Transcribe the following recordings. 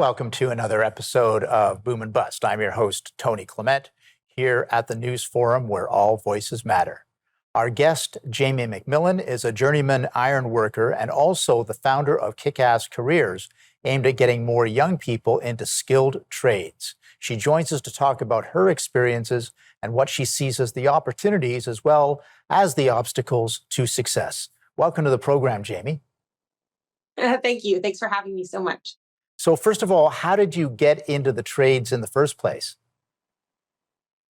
Welcome to another episode of Boom and Bust. I'm your host, Tony Clement, here at the News Forum where all voices matter. Our guest, Jamie McMillan, is a journeyman iron worker and also the founder of Kickass Careers, aimed at getting more young people into skilled trades. She joins us to talk about her experiences and what she sees as the opportunities as well as the obstacles to success. Welcome to the program, Jamie. Thank you. Thanks for having me so much. So first of all, how did you get into the trades in the first place?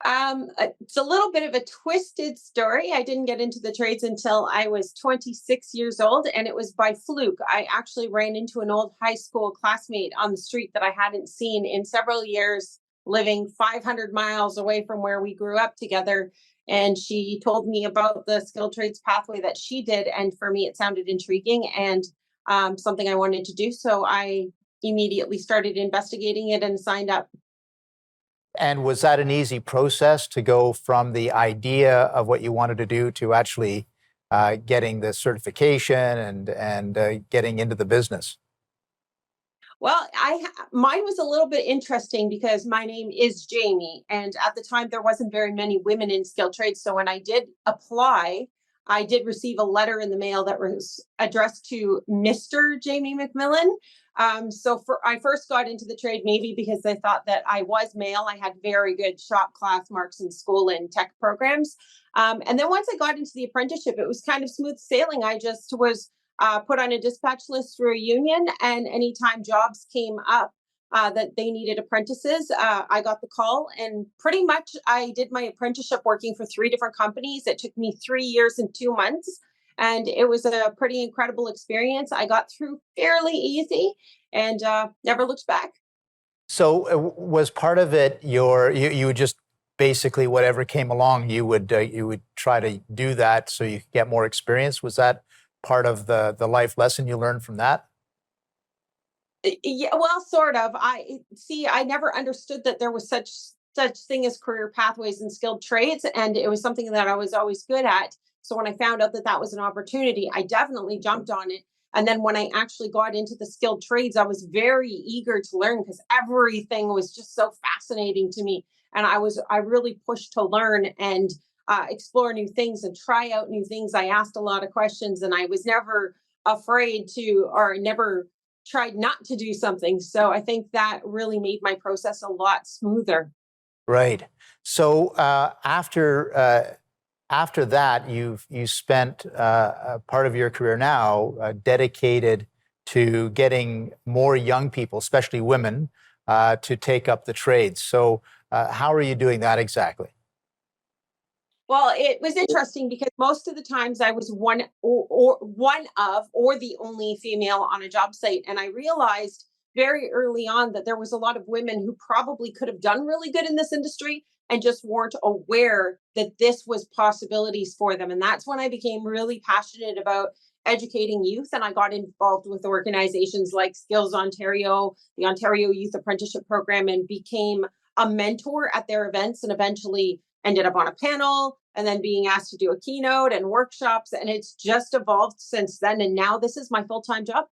It's a little bit of a twisted story. I didn't get into the trades until I was 26 years old, and it was by fluke. I actually ran into an old high school classmate on the street that I hadn't seen in several years, living 500 miles away from where we grew up together. And she told me about the skilled trades pathway that she did. And for me, it sounded intriguing and something I wanted to do. So I immediately started investigating it and signed up. And was that an easy process to go from the idea of what you wanted to do to actually getting the certification and getting into the business? Well, mine was a little bit interesting because my name is Jamie, and at the time there wasn't very many women in skilled trades. So when I did apply, I did receive a letter in the mail that was addressed to Mr. Jamie McMillan. I first got into the trade maybe because I thought that I was male. I had very good shop class marks in school and tech programs. And then once I got into the apprenticeship, it was kind of smooth sailing. I just was put on a dispatch list through a union, and anytime jobs came up that they needed apprentices, I got the call, and pretty much I did my apprenticeship working for 3 different companies. It took me 3 years and 2 months. And it was a pretty incredible experience. I got through fairly easy and never looked back. So was part of it you would just basically whatever came along you would try to do that so you could get more experience? Was that part of the life lesson you learned from that? Yeah, well, sort of. I never understood that there was such thing as career pathways and skilled trades, and it was something that I was always good at. So when I found out that that was an opportunity, I definitely jumped on it. And then when I actually got into the skilled trades, I was very eager to learn because everything was just so fascinating to me. And I really pushed to learn and explore new things and try out new things. I asked a lot of questions, and I was never afraid to, or never tried not to do something. So I think that really made my process a lot smoother. Right. So after that, you spent a part of your career now dedicated to getting more young people, especially women, to take up the trades. So how are you doing that exactly? Well, it was interesting because most of the times I was one of or the only female on a job site, and I realized very early on that there was a lot of women who probably could have done really good in this industry and just weren't aware that this was possibilities for them. And that's when I became really passionate about educating youth, and I got involved with organizations like Skills Ontario, the Ontario Youth Apprenticeship Program, and became a mentor at their events, and eventually ended up on a panel and then being asked to do a keynote and workshops. And it's just evolved since then. And now this is my full-time job.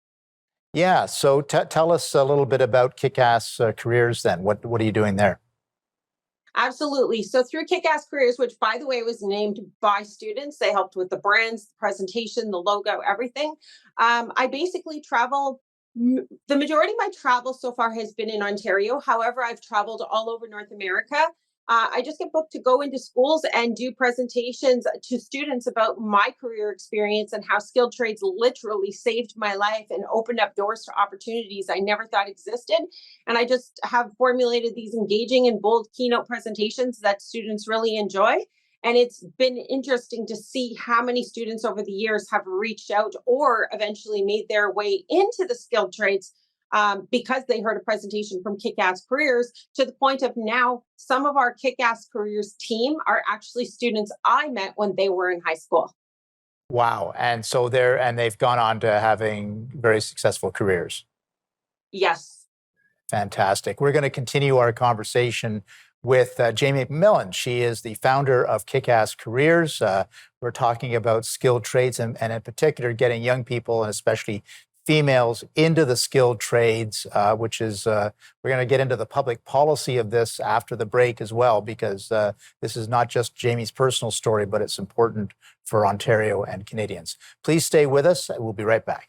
Yeah. So tell us a little bit about Kickass Careers then. What are you doing there? Absolutely. So through Kickass Careers, which by the way was named by students, they helped with the brands, the presentation, the logo, everything. I basically travel. The majority of my travel so far has been in Ontario. However, I've traveled all over North America. I just get booked to go into schools and do presentations to students about my career experience and how skilled trades literally saved my life and opened up doors to opportunities I never thought existed. And I just have formulated these engaging and bold keynote presentations that students really enjoy. And it's been interesting to see how many students over the years have reached out or eventually made their way into the skilled trades because they heard a presentation from Kickass Careers, to the point of now some of our Kickass Careers team are actually students I met when they were in high school. Wow. And so they've gone on to having very successful careers. Yes. Fantastic. We're going to continue our conversation with Jamie McMillan. She is the founder of Kickass Careers. We're talking about skilled trades and in particular getting young people and especially females into the skilled trades, which is, we're going to get into the public policy of this after the break as well, because this is not just Jamie's personal story, but it's important for Ontario and Canadians. Please stay with us. We'll be right back.